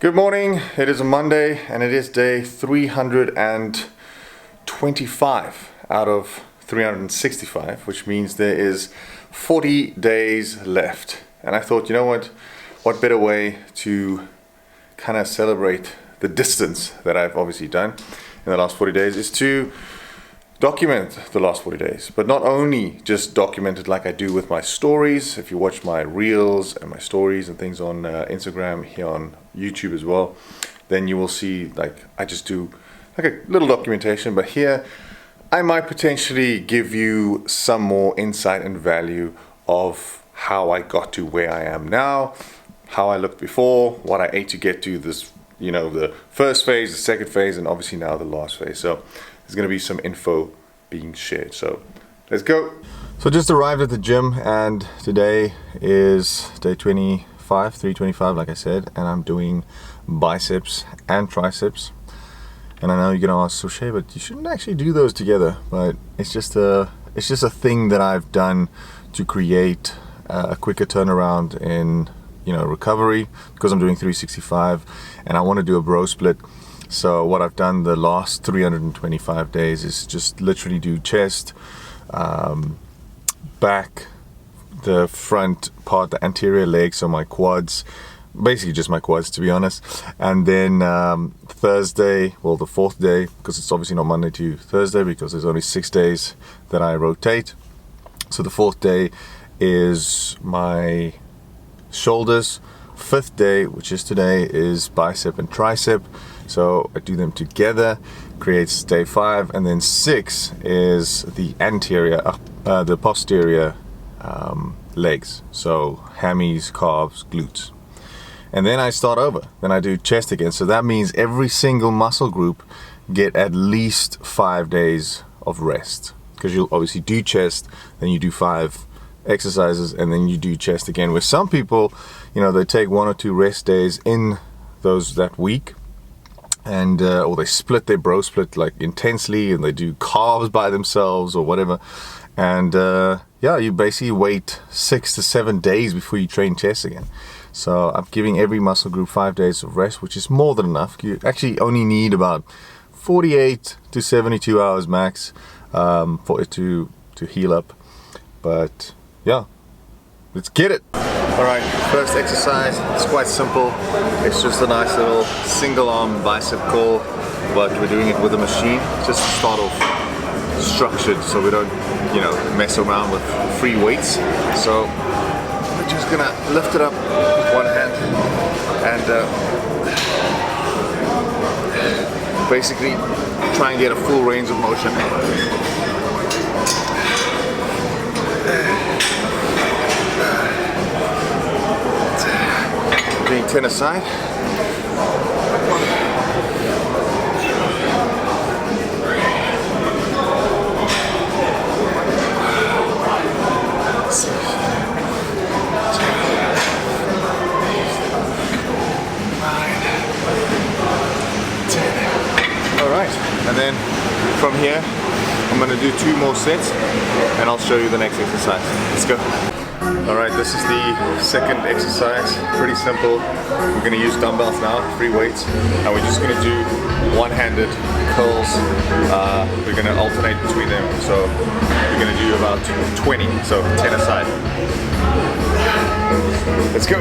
Good morning, it is a Monday and it is day 325 out of 365, which means there is 40 days left. And I thought, you know what better way to kind of celebrate the distance that I've obviously done in the last 40 days is to document the last 40 days, but not only just document it like I do with my stories. If you watch my reels and my stories and things on Instagram, here on YouTube as well, then you will see like I just do like a little documentation, but here I might potentially give you some more insight and value of how I got to where I am now, how I looked before, what I ate to get to this, the first phase, the second phase, and obviously now the last phase. So there's going to be some info being shared. So let's go. So just arrived at the gym and today is day 325 like I said, and I'm doing biceps and triceps. And I know you're going to ask, so Shay, but you shouldn't actually do those together. But it's just a thing that I've done to create a quicker turnaround in recovery, because I'm doing 365 and I want to do a bro split. So what I've done the last 325 days is just literally do chest, back, the front part, the anterior leg, so my quads, basically just my quads to be honest. And then Thursday, well the fourth day, because it's obviously not Monday to Thursday because there's only 6 days that I rotate. So the fourth day is my shoulders. Fifth day, which is today, is bicep and tricep. So I do them together, creates day 5, and then 6 is the posterior legs. So hammies, calves, glutes. And then I start over. Then I do chest again. So that means every single muscle group get at least 5 days of rest. Because you'll obviously do chest, then you do 5 exercises, and then you do chest again. With some people, they take 1 or 2 rest days in that week, and or they split their bro split like intensely, and they do calves by themselves or whatever. And you basically wait 6 to 7 days before you train chest again. So I'm giving every muscle group 5 days of rest, which is more than enough. You actually only need about 48 to 72 hours max for it to heal up. But yeah, let's get it. Alright, first exercise, it's quite simple. It's just a nice little single arm bicep curl, but we're doing it with a machine just to start off structured so we don't, mess around with free weights. So we're just gonna lift it up with one hand and basically try and get a full range of motion. Doing 10 aside. Alright, and then from here I'm going to do 2 more sets and I'll show you the next exercise. Let's go. Alright, this is the second exercise. Pretty simple. We're going to use dumbbells now, free weights, and we're just going to do one-handed curls. We're going to alternate between them. So we're going to do about 20, so 10 aside. Let's go.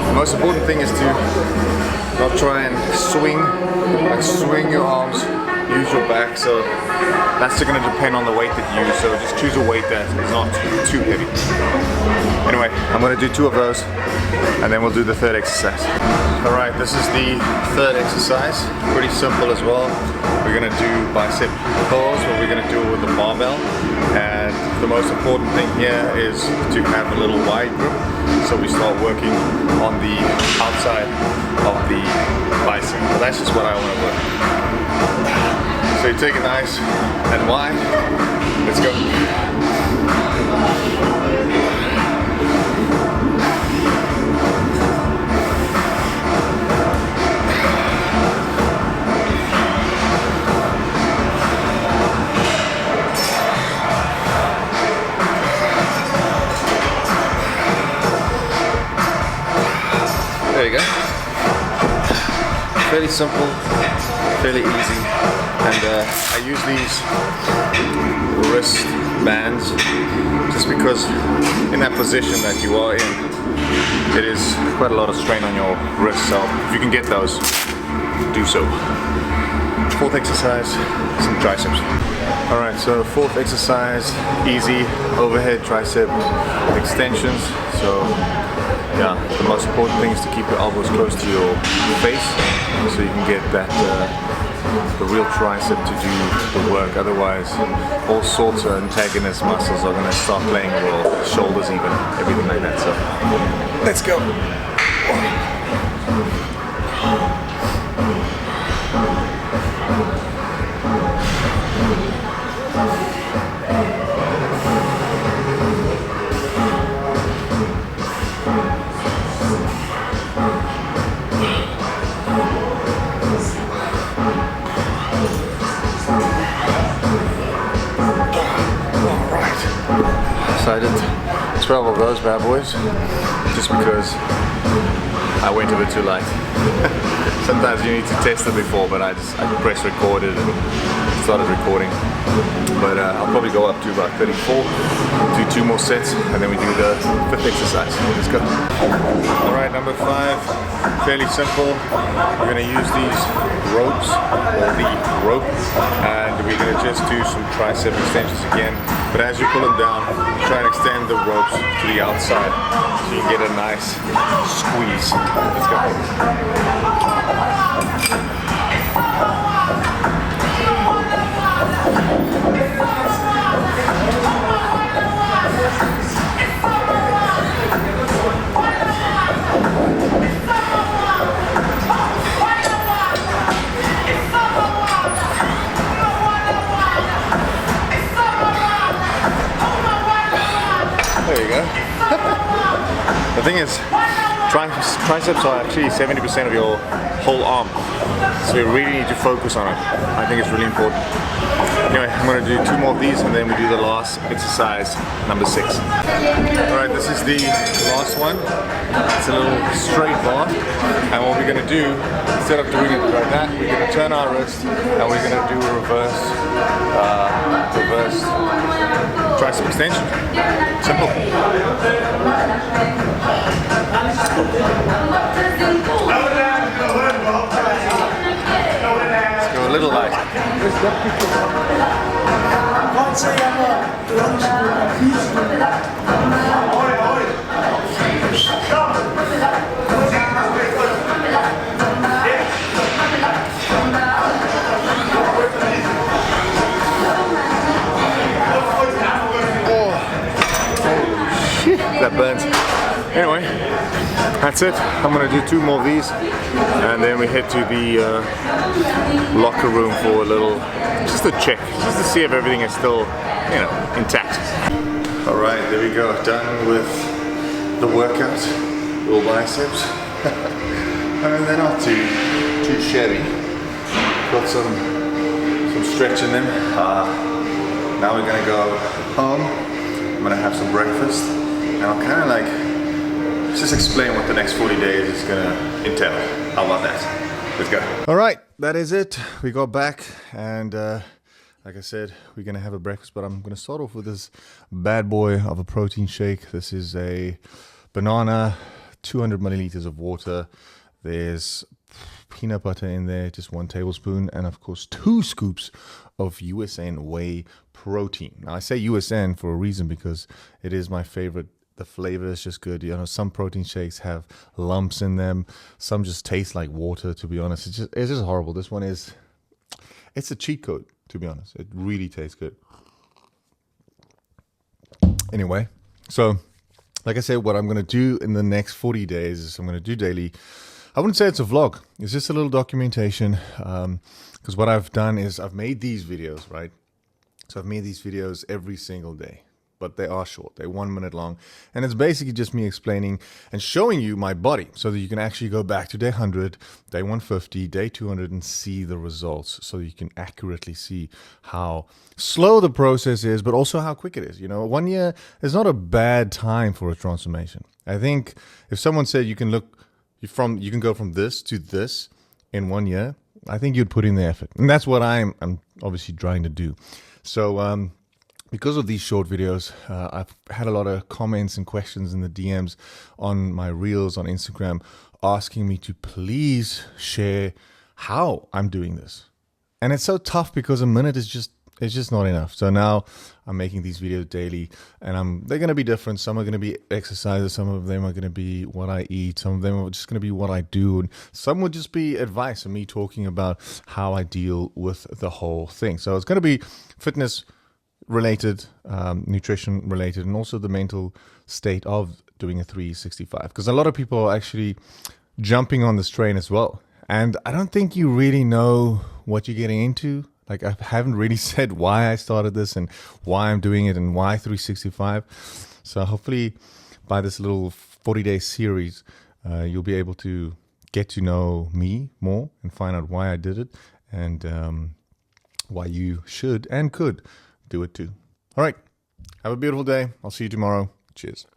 The most important thing is to not try and swing your arms, use your back. So that's going to depend on the weight that you use. So just choose a weight that is not too heavy. Anyway, I'm going to do 2 of those and then we'll do the third exercise. Alright, this is the third exercise. Pretty simple as well. We're going to do bicep curls, but we're going to do it with the barbell. And the most important thing here is to have a little wide grip. So we start working on the outside of the bicep. But that's just what I want to work. So you take it nice and wide. Let's go. There you go. Fairly simple, fairly easy, and I use these wrist bands just because in that position that you are in, it is quite a lot of strain on your wrist, so if you can get those, do so. Fourth exercise, some triceps. Alright, so fourth exercise, easy overhead tricep extensions. So yeah, the most important thing is to keep your elbows close to your face so you can get that the real tricep to do the work. Otherwise, all sorts of antagonist muscles are going to start playing a role, shoulders even, everything like that. So let's go. So I did 12 of those bad boys just because I went a bit too light. Sometimes you need to test it before, but I press recorded and started recording. But I'll probably go up to about 34, do 2 more sets, and then we do the 5th exercise. Let's go. Alright, number 5, fairly simple. We're going to use these ropes, or the rope, and we're going to just do some tricep extensions again. But as you pull them down, try and extend the ropes to the outside so you can get a nice squeeze. Let's go. There you go. The thing is, triceps are actually 70% of your whole arm, so you really need to focus on it. I think it's really important. Anyway, I'm going to do 2 more of these and then we do the last exercise, number 6. Alright, this is the last one. It's a little straight bar, and what we're going to do, instead of doing it like that, we're going to turn our wrist and we're going to do a reverse tricep extension. Simple. Let's go a little light. That burns. Anyway, that's it. I'm gonna do 2 more of these and then we head to the locker room for a little, just a check, just to see if everything is still, you know, intact. Alright, there we go, done with the workout, little biceps. And they're not too shabby. Got some stretch in them. Now we're gonna go home. I'm gonna have some breakfast. And I'll kind of like just explain what the next 40 days is gonna entail. How about that? Let's go. All right, that is it. We got back, and like I said, we're gonna have a breakfast. But I'm gonna start off with this bad boy of a protein shake. This is a banana, 200 milliliters of water. There's peanut butter in there, just 1 tablespoon, and of course 2 scoops of USN whey protein. Now I say USN for a reason, because it is my favorite. The flavor is just good. You know, some protein shakes have lumps in them. Some just taste like water, to be honest. It's just horrible. This one it's a cheat code, to be honest. It really tastes good. Anyway, so like I said, what I'm going to do in the next 40 days is I'm going to do daily. I wouldn't say it's a vlog. It's just a little documentation. Because what I've done is I've made these videos, right? So I've made these videos every single day, but they are short. They're 1 minute long. And it's basically just me explaining and showing you my body so that you can actually go back to day 100, day 150, day 200 and see the results so you can accurately see how slow the process is, but also how quick it is. 1 year is not a bad time for a transformation. I think if someone said you can go from this to this in 1 year, I think you'd put in the effort. And that's what I'm obviously trying to do. So because of these short videos, I've had a lot of comments and questions in the DMs on my reels on Instagram asking me to please share how I'm doing this. And it's so tough because a minute is just not enough. So now I'm making these videos daily, and they're going to be different. Some are going to be exercises. Some of them are going to be what I eat. Some of them are just going to be what I do. And some would just be advice and me talking about how I deal with the whole thing. So it's going to be fitness related, nutrition related, and also the mental state of doing a 365. Because a lot of people are actually jumping on this train as well. And I don't think you really know what you're getting into. Like, I haven't really said why I started this and why I'm doing it and why 365. So hopefully by this little 40-day series, you'll be able to get to know me more and find out why I did it and why you should and could do it too. All right. Have a beautiful day. I'll see you tomorrow. Cheers.